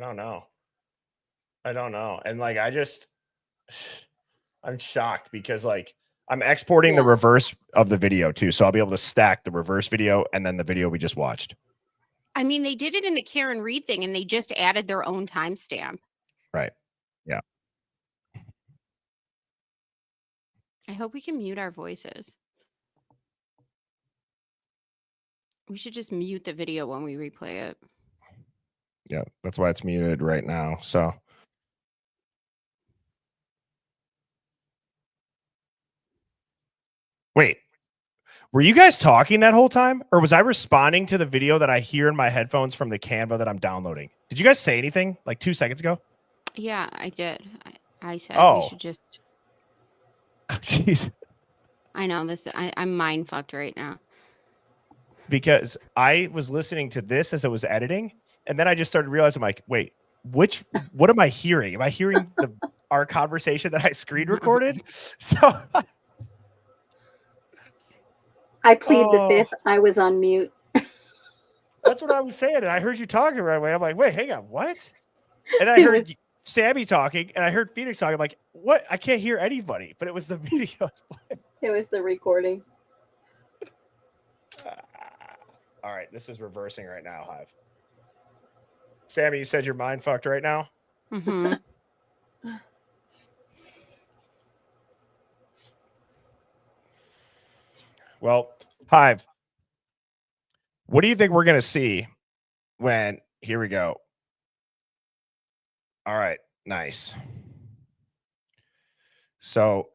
don't know. I don't know. And like, I'm shocked because like I'm exporting the reverse of the video too. So I'll be able to stack the reverse video and then the video we just watched. I mean, they did it in the Karen Reed thing and they just added their own timestamp. Right. Yeah. I hope we can mute our voices. We should just mute the video when we replay it. Yeah, that's why it's muted right now. So wait, were you guys talking that whole time? Or was I responding to the video that I hear in my headphones from the Canva that I'm downloading? Did you guys say anything like 2 seconds ago? Yeah, I did. I said we should just... Jeez. I know this. I'm mind fucked right now. Because I was listening to this as I was editing, and then I just started realizing, like, wait, what am I hearing? Am I hearing our conversation that I screen recorded? So I plead the fifth. I was on mute. That's what I was saying. And I heard you talking right away. I'm like, wait, hang on, what? And I heard Sammy talking, and I heard Phoenix talking. I'm like, what? I can't hear anybody, but it was the video. It was the recording. All right, this is reversing right now, Hive. Sammy, you said you're mind fucked right now? Mm-hmm. Well, Hive, what do you think we're going to see when... Here we go. All right, nice. So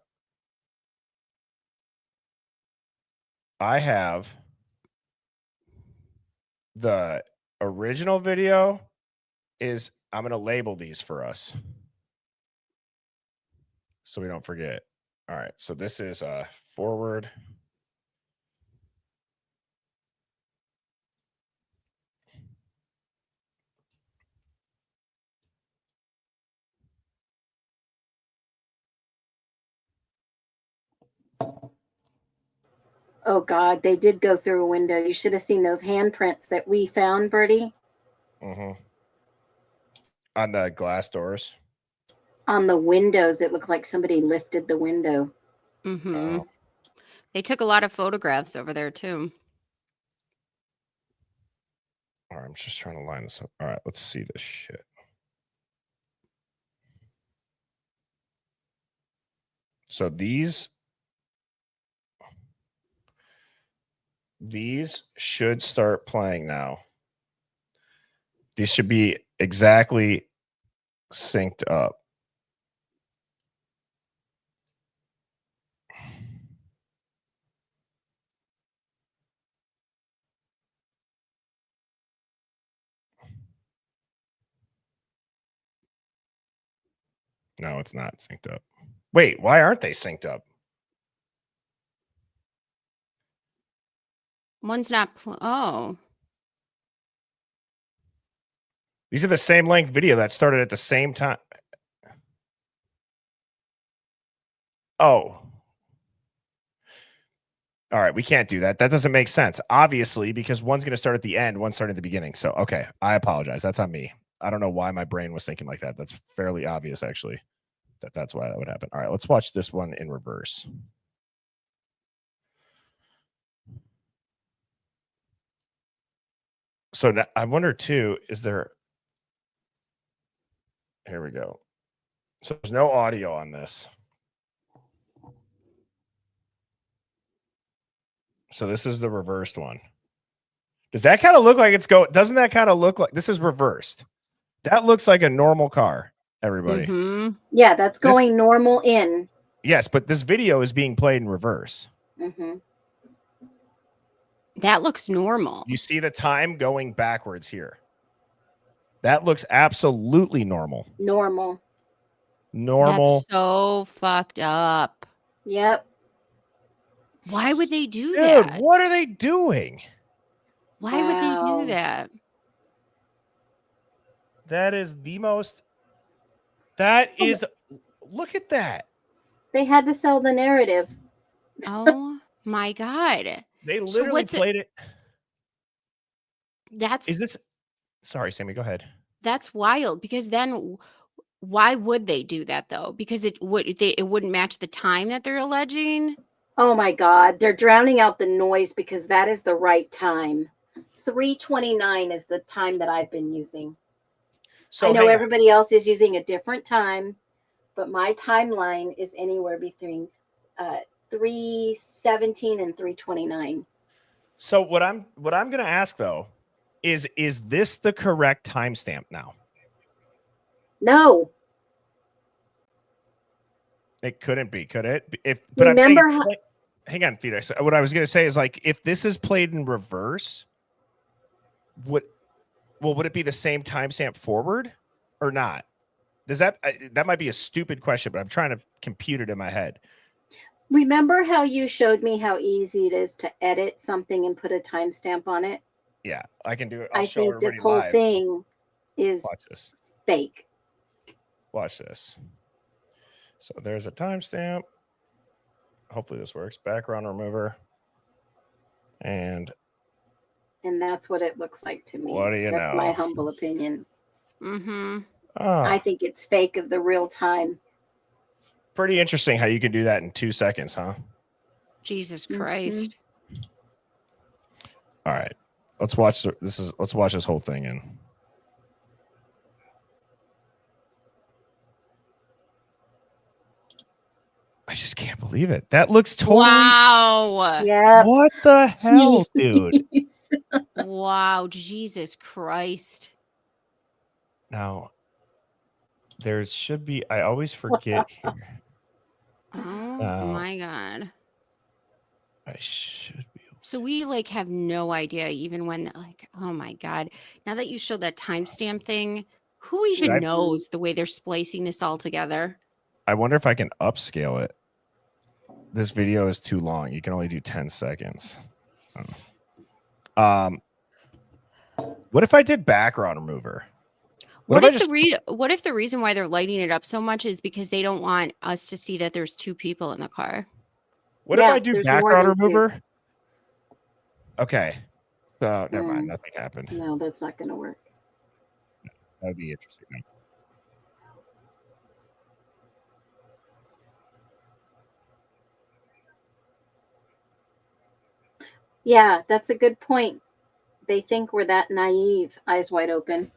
I have the original video is... I'm going to label these for us so we don't forget. All right, so this is forward. Oh, God, they did go through a window. You should have seen those handprints that we found, Bertie. Mm-hmm. On the glass doors? On the windows, it looked like somebody lifted the window. Mm-hmm. They took a lot of photographs over there, too. All right, I'm just trying to line this up. All right, let's see this shit. So these should start playing now. These should be exactly synced up. No, it's not synced up. Wait, why aren't they synced up? One's not... Oh. These are the same length video that started at the same time. Oh. All right, we can't do that. That doesn't make sense, obviously, because one's going to start at the end, one's starting at the beginning. So, okay, I apologize. That's on me. I don't know why my brain was thinking like that. That's fairly obvious, actually, that's why that would happen. All right, let's watch this one in reverse. So now, I wonder, too, is there... Here we go. So there's no audio on this. So this is the reversed one. Does that kind of look like it's going? Doesn't that kind of look like this is reversed? That looks like a normal car, everybody. Mm-hmm. Yeah, that's going normal in. Yes, but this video is being played in reverse. Mm-hmm. That looks normal. You see the time going backwards here. That looks absolutely normal. Normal. Normal. That's so fucked up. Yep. Why would they do Dude, that? what are they doing? Why would they do that? That is the most... That is... Look at that. They had to sell the narrative. Oh, my God. They literally played it. That's... Is this... Sorry, Sammy, go ahead. That's wild, because then why would they do that though? Because it wouldn't match the time that they're alleging. Oh my God, they're drowning out the noise because that is the right time. 3:29 is the time that I've been using. So I know hang on. everybody else is using a different time, but my timeline is anywhere between 3:17 and 3:29. So what I'm gonna ask though is this the correct timestamp now? No. It couldn't be, could it? But I'm Remember saying, how, hang on, Felix. What I was gonna say is, like, if this is played in reverse, would it be the same timestamp forward or not? Does that might be a stupid question, but I'm trying to compute it in my head. remember how you showed me how easy it is to edit something and put a timestamp on it? Yeah, I can do it. I show think everybody this whole live. thing is Watch this. fake. Watch this. So there's a timestamp. Hopefully this works. Background remover. And that's what it looks like to me. What do you That's know? my humble opinion. Mm-hmm. I think it's fake of the real time. Pretty interesting how you can do that in 2 seconds, huh? Jesus Christ. All right. Let's watch this whole thing in. I just can't believe it. That looks totally Wow. Yeah. What the hell, dude? Wow. Jesus Christ. Now, there should be, I always forget here. Oh my God. I should be. So we like have no idea even when, like, oh my God. Now that you showed that timestamp thing, who even knows the way they're splicing this all together? I wonder if I can upscale it. This video is too long. You can only do 10 seconds. What if I did background remover? What if the reason why they're lighting it up so much is because they don't want us to see that there's two people in the car? What if I do background remover? Okay. So never mind. Nothing happened. No, that's not going to work. That would be interesting. Yeah, that's a good point. They think we're that naive, eyes wide open.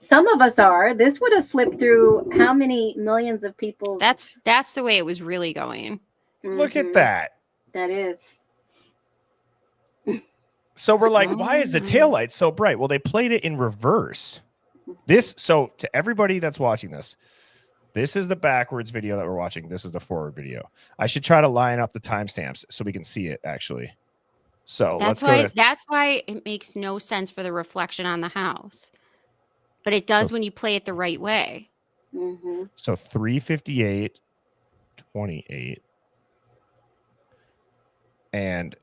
Some of us are. This would have slipped through how many millions of people? That's the way it was really going. Look at that. That is. So we're like, why is the taillight so bright? Well, they played it in reverse. So to everybody that's watching this, this is the backwards video that we're watching. This is the forward video. I should try to line up the timestamps so we can see it actually. So that's why it makes no sense for the reflection on the house. But it does when you play it the right way. So 3:58:28 and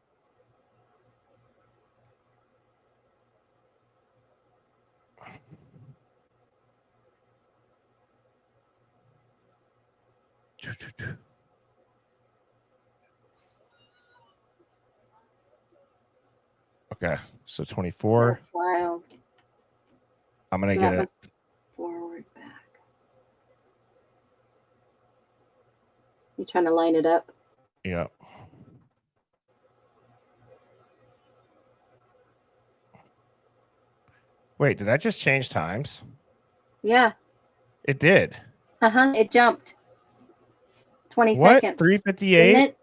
okay, so 24. That's wild. I'm gonna get it forward, back. You trying to line it up? Yeah. Wait, did that just change times? Yeah. It did. It jumped 20 What? seconds. 3:58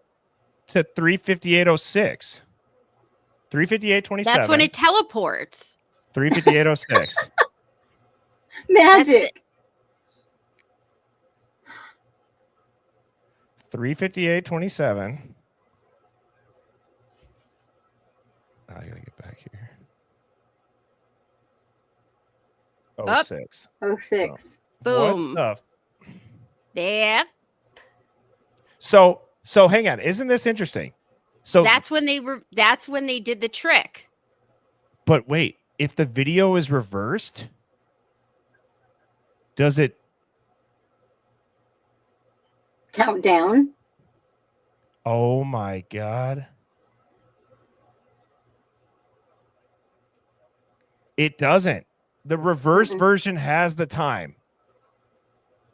to 3:58:06. 3:58:27. That's when it teleports. 3:58:06. Magic. 3:58:27. I gotta get back here. 06. 06. Boom. Yep. So hang on. Isn't this interesting? So that's when they did the trick. But wait, if the video is reversed, does it count down? Oh my God. It doesn't. The reverse version has the time.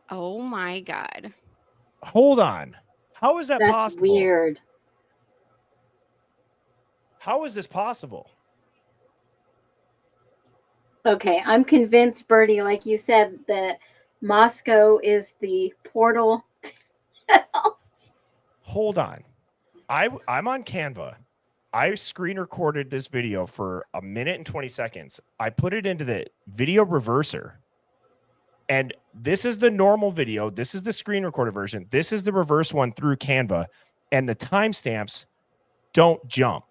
Oh my God. Hold on. How is that That's possible? weird. How is this possible? Okay, I'm convinced, Bertie, like you said, that Moscow is the portal. Hold on. I'm on Canva. I screen recorded this video for 1 minute and 20 seconds. I put it into the video reverser. And this is the normal video. This is the screen recorded version. This is the reverse one through Canva. And the timestamps don't jump.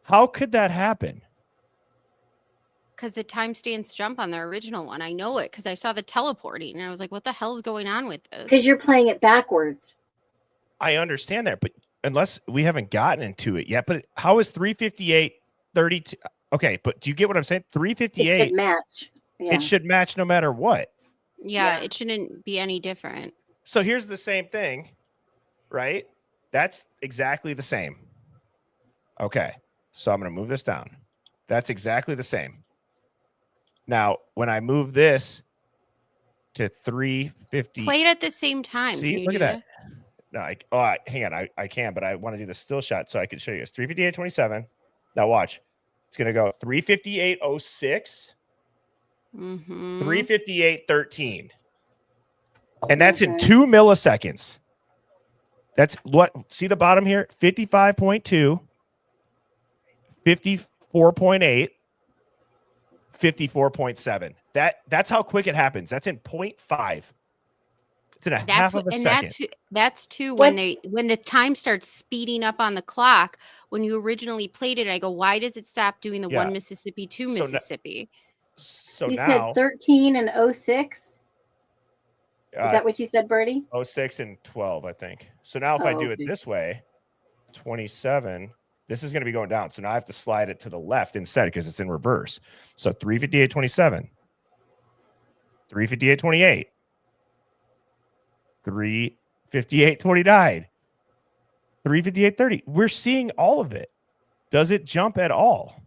How could that happen? Because the timestamps jump on the original one. I know it because I saw the teleporting and I was like, what the hell is going on with this? Because you're playing it backwards. I understand that, but unless we haven't gotten into it yet, but how is 358:32? Okay, but do you get what I'm saying? 358 It should match. Yeah. It should match no matter what. Yeah, it shouldn't be any different. So here's the same thing, right? That's exactly the same. Okay, so I'm going to move this down. That's exactly the same. Now, when I move this to 350, play it at the same time. See, look at that. No, hang on. I can, but I want to do the still shot so I can show you. It's 358.27. Now watch. It's going to go 358.06, 358.13. And that's in 2 milliseconds. That's what, see the bottom here? 55.2, 54.8, 54.7. That's how quick it happens. That's in 0.5. It's in a half of a second. That's too when the time starts speeding up on the clock. When you originally played it, I go, why does it stop doing the 1 Mississippi, 2 Mississippi? So you said 13 and 06? Is that what you said, Bertie? 06 and 12, I think. So now if I do it this way, 27, this is going to be going down. So now I have to slide it to the left instead because it's in reverse. So 358.27, 358.28, 358.29, 358.30. We're seeing all of it. Does it jump at all?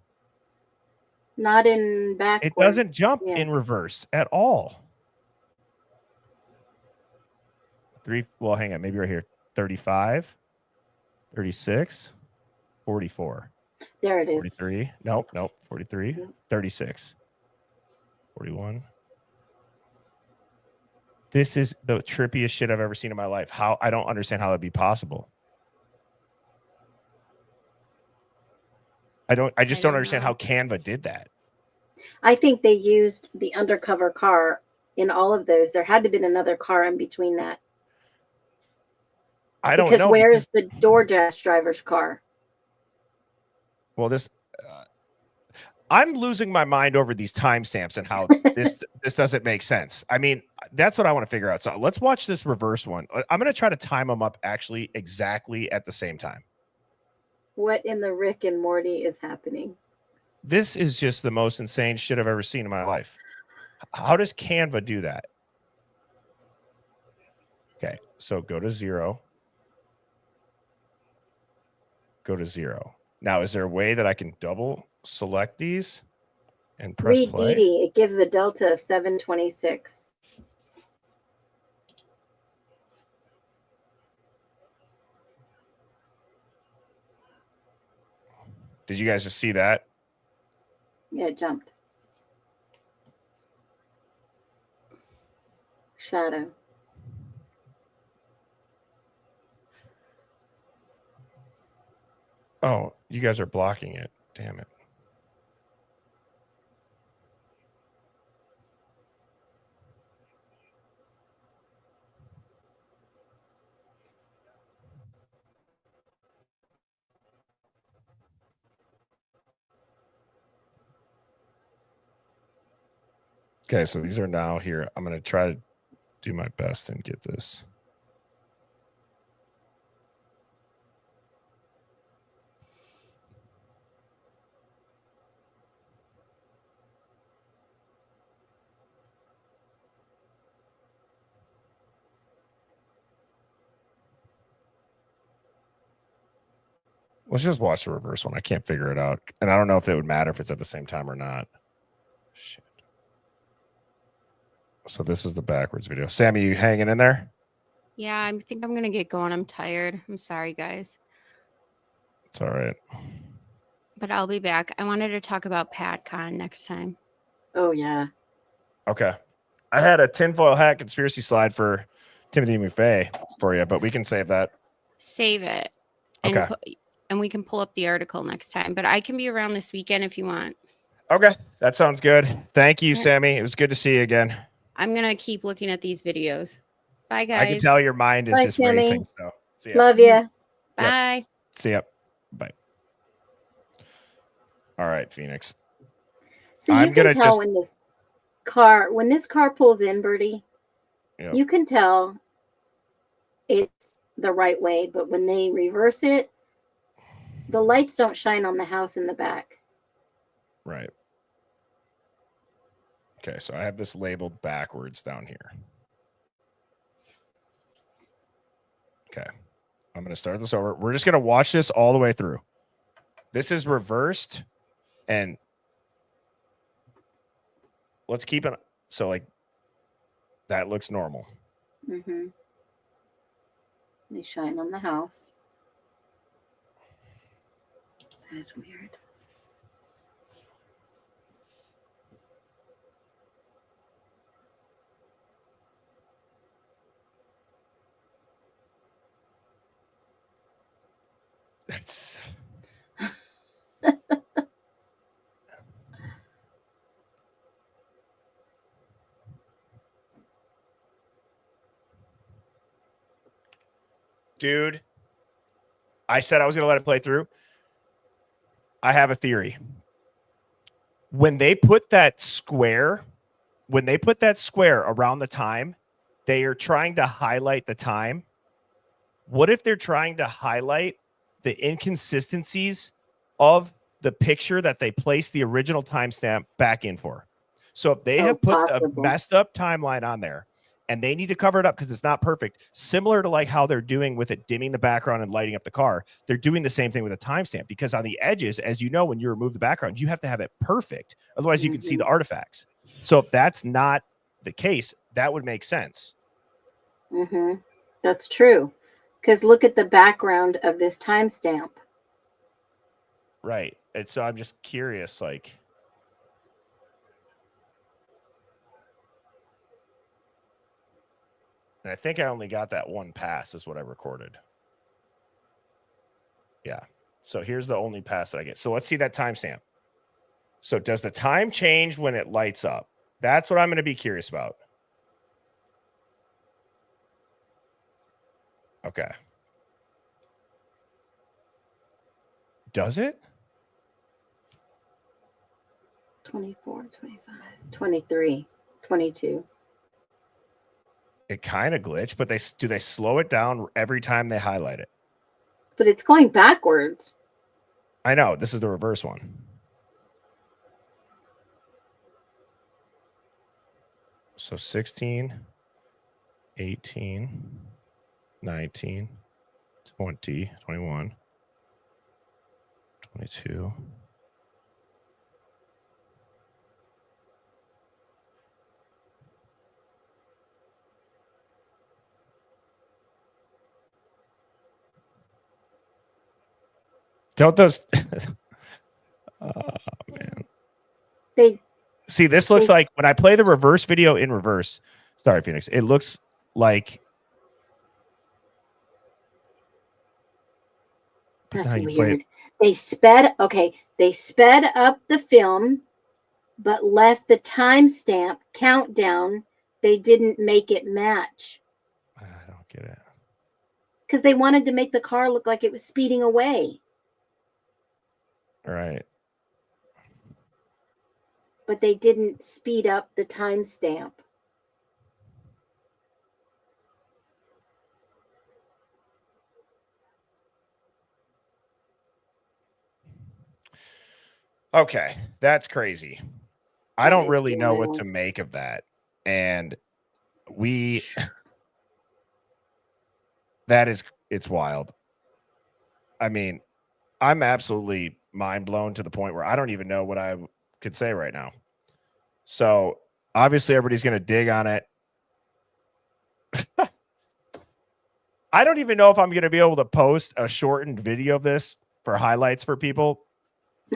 Not in backwards. It doesn't jump in reverse at all. Well, hang on. Maybe right here. 35, 36, 44. There it is. 43. Nope. 43, 36, 41. This is the trippiest shit I've ever seen in my life. I don't understand how that'd be possible. I just don't understand how Canva did that. I think they used the undercover car in all of those. There had to have been another car in between that. I don't know. Because where is the DoorDash driver's car? Well, I'm losing my mind over these timestamps and how this doesn't make sense. I mean, that's what I want to figure out. So let's watch this reverse one. I'm going to try to time them up actually exactly at the same time. What in the Rick and Morty is happening? This is just the most insane shit I've ever seen in my life. How does Canva do that? Okay, so go to 0. Go to 0. Now, is there a way that I can double select these and press play? DD, it gives a delta of 726. Did you guys just see that? Yeah, it jumped. Shadow. Oh, you guys are blocking it. Damn it. Okay, so these are now here. I'm going to try to do my best and get this. Let's just watch the reverse one. I can't figure it out. And I don't know if it would matter if it's at the same time or not. Shit. So this is the backwards video. Sammy, you hanging in there? Yeah, I think I'm gonna get going. I'm tired. I'm sorry, guys, It's all right. but I'll be back. I wanted to talk about PatCon next time. Oh yeah. Okay. I had a tinfoil hat conspiracy slide for Timothy McVeigh for you, but we can save that. Save it, and Okay. and we can pull up the article next time. But I can be around this weekend if you want. Okay. That sounds good. Thank you, All right. Sammy. It was good to see you again. I'm gonna keep looking at these videos. Bye, guys. I can tell your mind is Bye, just Sammy. racing. So see ya. Love you. Bye. See ya. Bye. All right, Phoenix. So you I'm can gonna tell just- when this car pulls in, Bertie, Yep. you can tell it's the right way, but when they reverse it, the lights don't shine on the house in the back. Right. Okay, so I have this labeled backwards down here. Okay. I'm going to start this over. We're just going to watch this all the way through. This is reversed, and let's keep it so like that looks normal. Mm-hmm. They shine on the house. That's weird. That's dude. I said I was going to let it play through. I have a theory. When they put that square around the time, they are trying to highlight the time. What if they're trying to highlight the inconsistencies of the picture that they placed the original timestamp back in for? So if they have put a messed up timeline on there and they need to cover it up because it's not perfect, similar to like how they're doing with it dimming the background and lighting up the car, they're doing the same thing with a timestamp, because on the edges, as you know, when you remove the background, you have to have it perfect. Otherwise, you can see the artifacts. So if that's not the case, that would make sense. Mm-hmm. That's true. Because look at the background of this timestamp. Right. And so I'm just curious, like, and I think I only got that one pass is what I recorded. Yeah. So here's the only pass that I get. So let's see that timestamp. So does the time change when it lights up? That's what I'm going to be curious about. Okay. Does it? 24, 25, 23, 22. It kind of glitched, but do they slow it down every time they highlight it? But it's going backwards. I know. This is the reverse one. So 16, 18, 19, 20, 21, 22. Don't those oh man. They see, this looks like when I play the reverse video in reverse. Sorry, Phoenix. It looks like that's weird. They sped up the film, but left the timestamp countdown. They didn't make it match. I don't get it. Because they wanted to make the car look like it was speeding away. All right. But they didn't speed up the timestamp. Okay, that's crazy. I don't really know what to make of that. And it's wild. I mean, I'm absolutely mind blown to the point where I don't even know what I could say right now. So obviously everybody's going to dig on it. I don't even know if I'm going to be able to post a shortened video of this for highlights for people.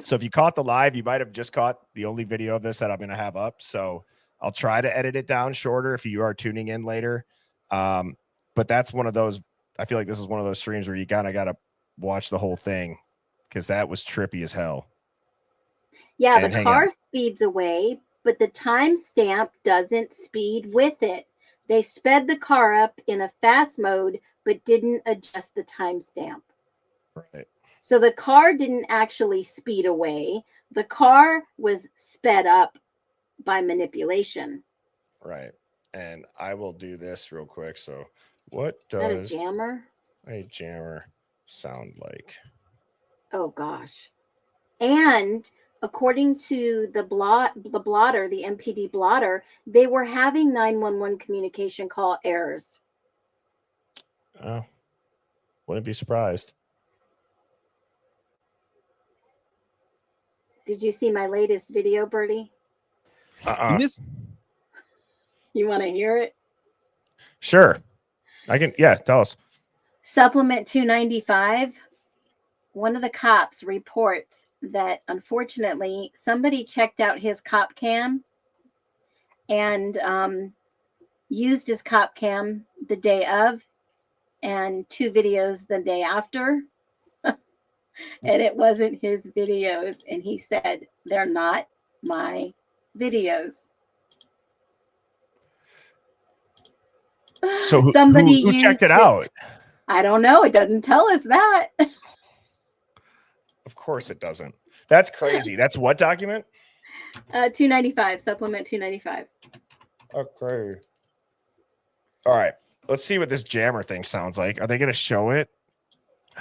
So if you caught the live, you might have just caught the only video of this that I'm going to have up. So I'll try to edit it down shorter if you are tuning in later. But that's one of those, I feel like this is one of those streams where you kind of got to watch the whole thing because that was trippy as hell. Yeah, And the hang car on. speeds away, but the timestamp doesn't speed with it. They sped the car up in a fast mode, but didn't adjust the timestamp. Right. So the car didn't actually speed away. The car was sped up by manipulation. Right. And I will do this real quick. So what Is that a does jammer? a jammer sound like? Oh gosh. And according to the blotter, the MPD blotter, they were having 911 communication call errors. Oh, wouldn't be surprised. Did you see my latest video, Bertie? Uh-uh. You want to hear it? Sure. I can. Yeah, tell us. Supplement 295. One of the cops reports that unfortunately somebody checked out his cop cam and used his cop cam the day of and 2 videos the day after. And it wasn't his videos. And he said, they're not my videos. So who checked it out? I don't know. It doesn't tell us that. Of course it doesn't. That's crazy. That's what document? 295, supplement 295. Okay. All right. Let's see what this jammer thing sounds like. Are they going to show it?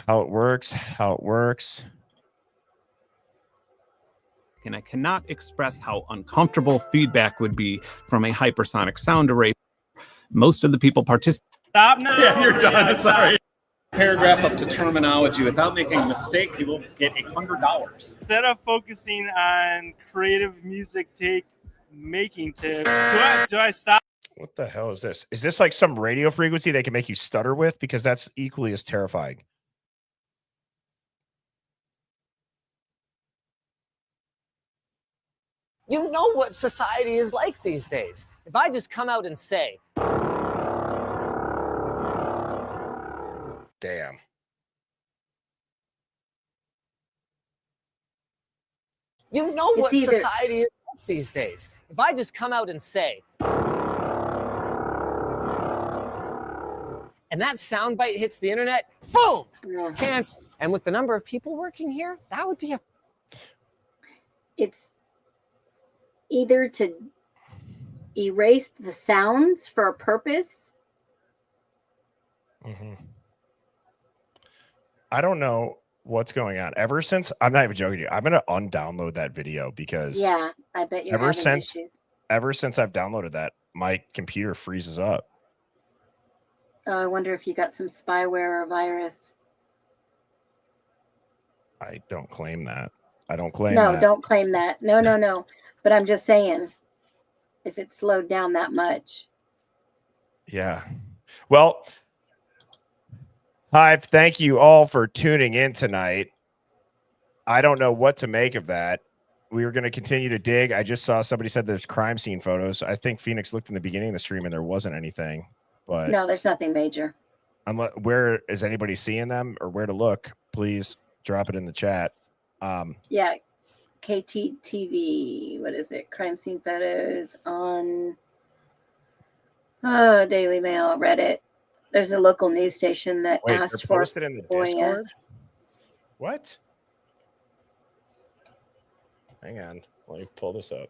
How it works? How it works? And I cannot express how uncomfortable feedback would be from a hypersonic sound array. Most of the people participating. Stop now. Yeah, you're done. Sorry. Paragraph up to terminology. Without making a mistake, you will get $100. Instead of focusing on creative music making tips, do I stop? What the hell is this? Is this like some radio frequency they can make you stutter with? Because that's equally as terrifying. You know what society is like these days. If I just come out and say, damn. you know what society is like these days. If I just come out and say, and that soundbite hits the internet, boom, can't. And with the number of people working here, that would be a. It's either to erase the sounds for a purpose. Mm-hmm. I don't know what's going on. Ever since, I'm not even joking you, I'm going to undownload that video because Yeah, I bet you're ever having since issues. ever since I've downloaded that, my computer freezes up. Oh, I wonder if you got some spyware or virus. I don't claim that. I don't claim No, that. don't claim that. No. But I'm just saying, if it slowed down that much. Yeah. Well, Hive, thank you all for tuning in tonight. I don't know what to make of that. We were going to continue to dig. I just saw somebody said there's crime scene photos. I think Phoenix looked in the beginning of the stream and there wasn't anything. But No, there's nothing major. Where is anybody seeing them or where to look? Please drop it in the chat. Yeah, KTTV. What is it? Crime scene photos on Daily Mail, Reddit. There's a local news station that Wait, asked they're for posted in the FOIA. Discord? What? Hang on. Let me pull this up.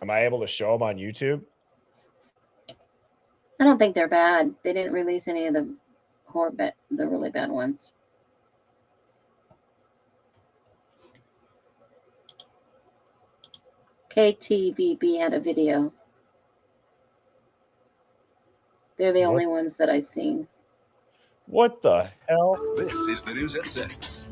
Am I able to show them on YouTube? I don't think they're bad. They didn't release any of the the really bad ones. KTVB had a video. They're the only ones that I've seen. What the hell? This is the news at 6.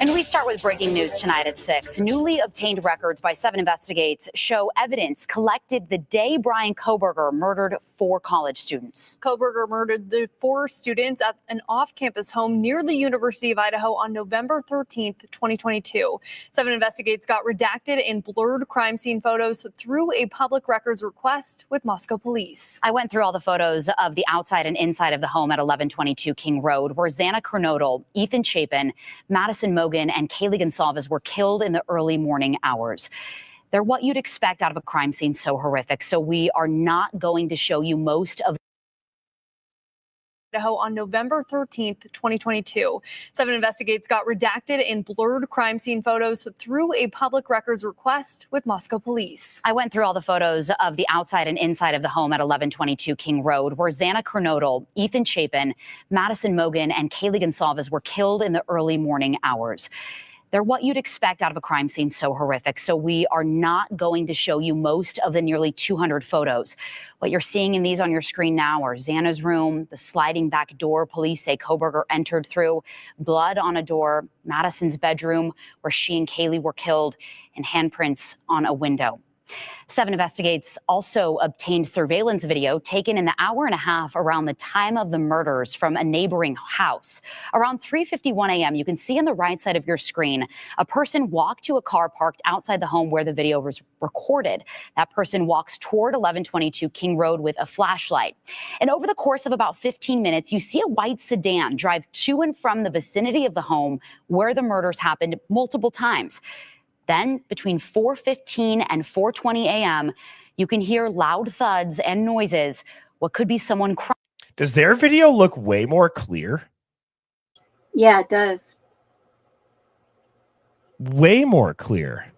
And we start with breaking news tonight at 6. Newly obtained records by 7 Investigates show evidence collected the day Bryan Kohberger murdered 4 college students. Kohberger murdered the 4 students at an off-campus home near the University of Idaho on November 13th, 2022. 7 Investigates got redacted and blurred crime scene photos through a public records request with Moscow police. I went through all the photos of the outside and inside of the home at 1122 King Road, where Xana Kernodle, Ethan Chapin, Madison Mogan, and Kaylee Gonsalves were killed in the early morning hours. They're what you'd expect out of a crime scene so horrific, so we are not going to show you most of Idaho on November 13th, 2022. 7 Investigates got redacted and blurred crime scene photos through a public records request with Moscow police. I went through all the photos of the outside and inside of the home at 1122 King Road, where Xana Kernodle, Ethan Chapin, Madison Mogan, and Kaylee Gonsalves were killed in the early morning hours. They're what you'd expect out of a crime scene so horrific, so we are not going to show you most of the nearly 200 photos. What you're seeing in these on your screen now are Xana's room, the sliding back door police say Kohberger entered through, blood on a door, Madison's bedroom where she and Kaylee were killed, and handprints on a window. 7 Investigates also obtained surveillance video taken in the hour and a half around the time of the murders from a neighboring house. Around 3:51 a.m., you can see on the right side of your screen, a person walked to a car parked outside the home where the video was recorded. That person walks toward 1122 King Road with a flashlight. And over the course of about 15 minutes, you see a white sedan drive to and from the vicinity of the home where the murders happened multiple times. Then, between 4:15 and 4:20 a.m., you can hear loud thuds and noises. What could be someone crying. Does their video look way more clear? Yeah, it does. Way more clear.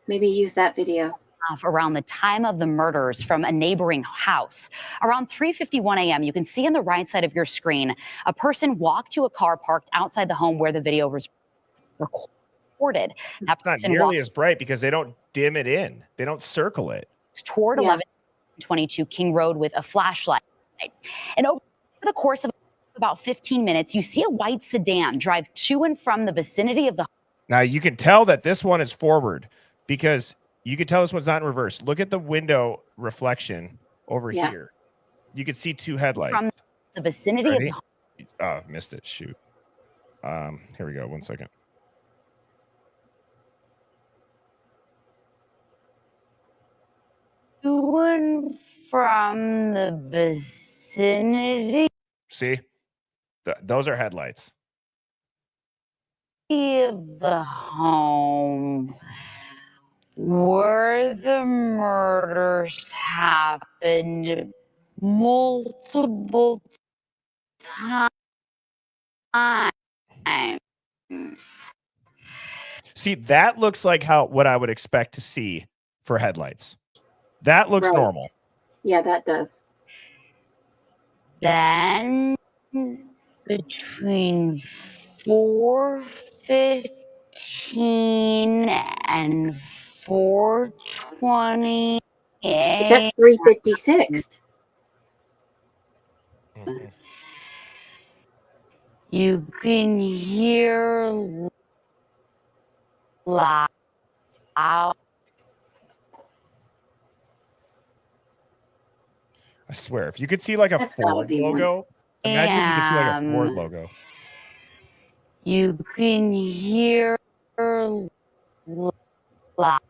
Maybe use that video. Around the time of the murders from a neighboring house. Around 3:51 a.m., you can see on the right side of your screen, a person walked to a car parked outside the home where the video was recorded. That It's not person nearly walked as bright because they don't dim it in. They don't circle it. toward 1122 King Road with a flashlight. And over the course of about 15 minutes, you see a white sedan drive to and from the vicinity of the. Now you can tell that this one is forward because you can tell this one's not in reverse. Look at the window reflection over here. You can see 2 headlights. From the vicinity Ready? of the. Oh, missed it. Shoot. Here we go. 1 second. To and from the vicinity See? Those are headlights. of the home where the murders happened multiple times. See, that looks like what I would expect to see for headlights. That looks normal. Yeah, that does. Then between 4:15 and 4:20 But that's 3:56. You can hear loud. I swear, if you could see like a Ford logo, imagine you could see like a Ford logo. You can hear loud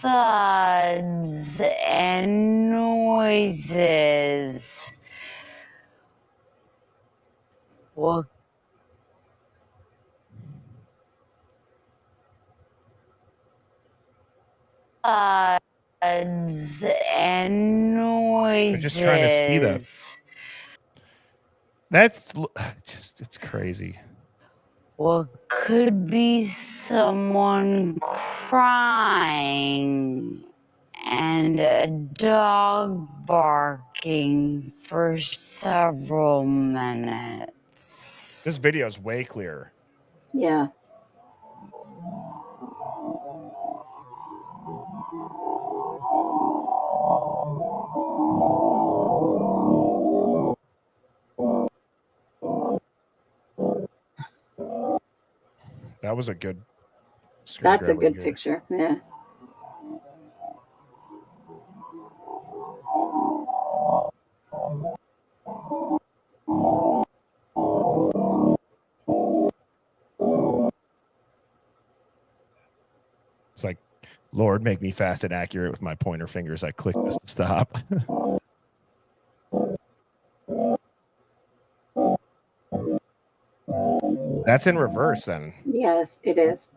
thuds and noises. What thuds and noises. I'm just trying to see that. That's just, it's crazy. What could be someone crying and a dog barking for several minutes. This video is way clearer. Yeah. That was a good screen That's a grab good here. picture. Yeah. It's like, Lord, make me fast and accurate with my pointer fingers. I click this to stop. That's in reverse then. Yes, it is.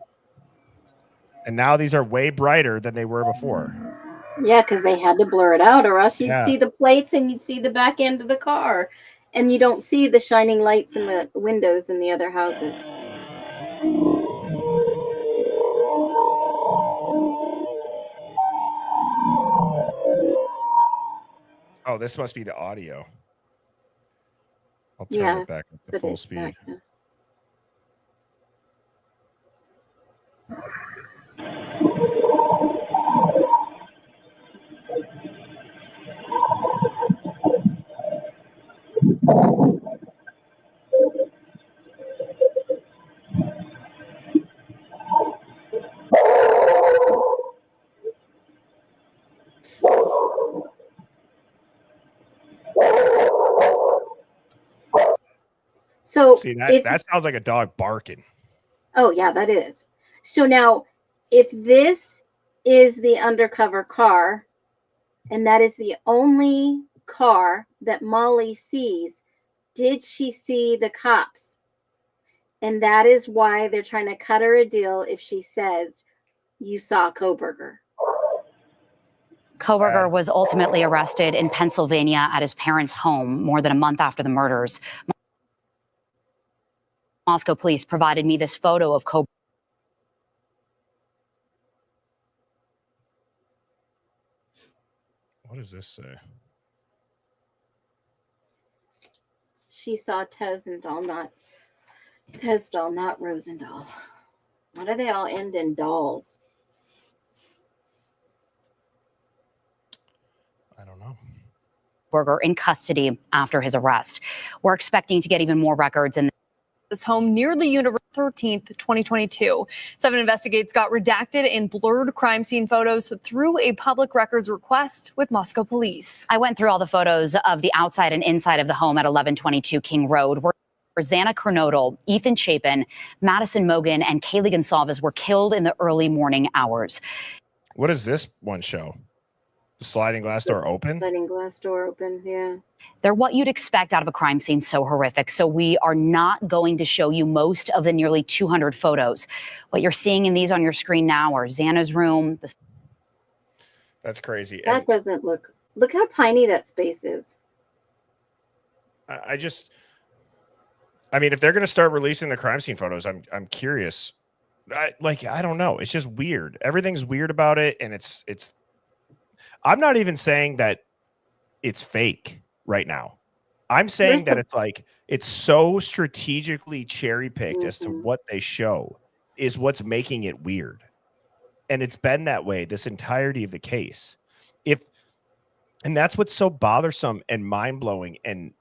And now these are way brighter than they were before. Yeah, because they had to blur it out, or else you'd Yeah. see the plates and you'd see the back end of the car, and you don't see the shining lights in the windows in the other houses. Oh, this must be the audio. I'll turn Yeah, it back up to put full it speed. back to- So See, that, if that sounds like a dog barking. oh yeah, that is. So now, if this is the undercover car, and that is the only car that Molly sees, did she see the cops? And that is why they're trying to cut her a deal if she says you saw Kohberger. Kohberger was ultimately arrested in Pennsylvania at his parents' home more than a month after the murders. Moscow police provided me this photo of Kohberger. What does this say? She saw Tesdahl, not Rosendahl. Why do they all end in dolls? I don't know. Kohberger in custody after his arrest. We're expecting to get even more records in His home near the University 13th, 2022. 7 investigates got redacted and blurred crime scene photos through a public records request with Moscow police. I went through all the photos of the outside and inside of the home at 1122 King Road, where Xana Kernodle, Ethan Chapin, Madison Mogan, and Kaylee Gonsalves were killed in the early morning hours. What does this one show? The sliding glass door open? Sliding glass door open, yeah. They're what you'd expect out of a crime scene so horrific. So we are not going to show you most of the nearly 200 photos. What you're seeing in these on your screen now are Xana's room. That's crazy. That And doesn't look how tiny that space is. I mean, if they're going to start releasing the crime scene photos, I'm curious. I don't know. It's just weird. Everything's weird about it. And it's, I'm not even saying that it's fake right now. I'm saying that it's like, it's so strategically cherry picked as to what they show is what's making it weird. And it's been that way this entirety of the case. And that's what's so bothersome and mind blowing and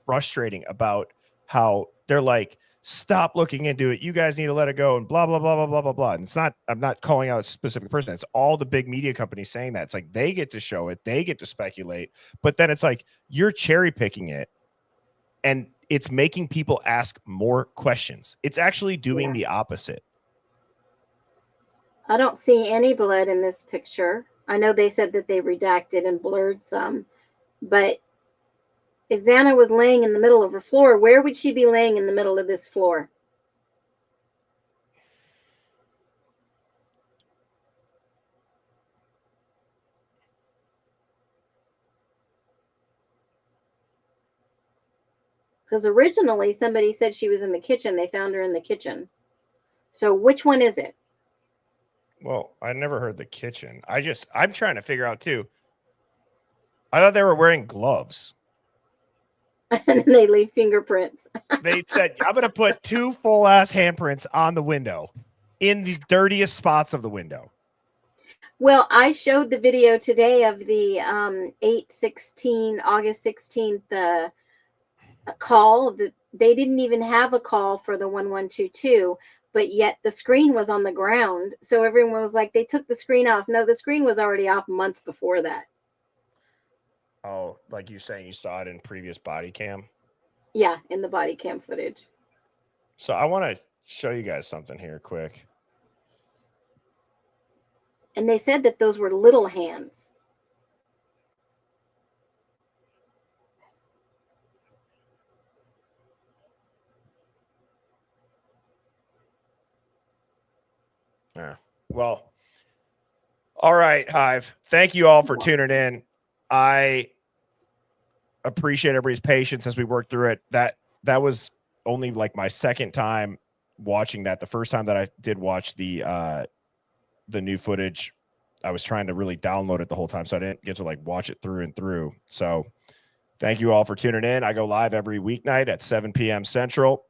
frustrating about how they're like, stop looking into it. You guys need to let it go and blah, blah, blah, blah, blah, blah, blah. And it's not, I'm not calling out a specific person. It's all the big media companies saying that. It's like, they get to show it. They get to speculate, but then it's like, you're cherry picking it and it's making people ask more questions. It's actually doing the opposite. I don't see any blood in this picture. I know they said that they redacted and blurred some, but if Xana was laying in the middle of her floor, where would she be laying in the middle of this floor? Because originally somebody said she was in the kitchen. They found her in the kitchen. So which one is it? Well, I never heard the kitchen. I'm trying to figure out too. I thought they were wearing gloves. And then they leave fingerprints. They said, I'm going to put 2 full ass handprints on the window in the dirtiest spots of the window. Well, I showed the video today of the August 16th call. They didn't even have a call for the 1122, but yet the screen was on the ground. So everyone was like, they took the screen off. No, the screen was already off months before that. Oh, like you saying you saw it in previous body cam? Yeah, in the body cam footage. So I want to show you guys something here quick. And they said that those were little hands. Yeah. Well, all right, Hive. Thank you all for tuning in. I appreciate everybody's patience as we work through it. That was only like my second time watching that. The first time that I did watch the new footage, I was trying to really download it the whole time, so I didn't get to like watch it through and through. So thank you all for tuning in. I go live every weeknight at 7 p.m. Central.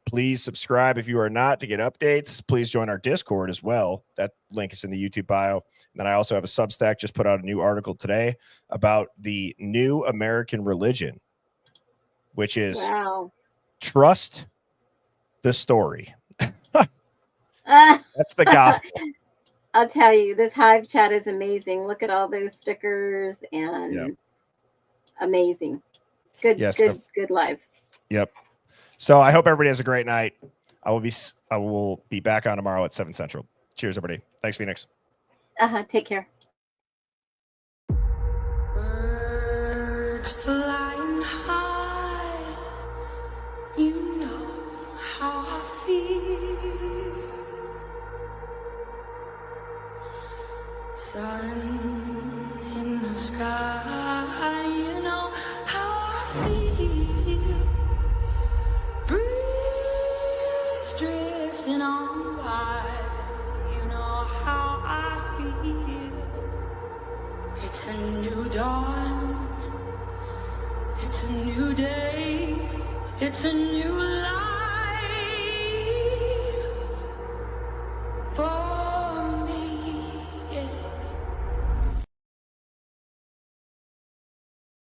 Please subscribe if you are not to get updates. Please join our Discord as well. That link is in the YouTube bio. And then I also have a Substack, just put out a new article today about the new American religion, which is trust the story. That's the gospel. I'll tell you, this Hive chat is amazing. Look at all those stickers and amazing. Good, good live. Yep. So I hope everybody has a great night. I will be back on tomorrow at 7 Central. Cheers, everybody. Thanks, Phoenix. Take care. Birds flying high, you know how I feel. Sun in the sky, you know how I feel. Breeze drifting on by, you know how I feel. It's a new dawn, it's a new day, it's a new life.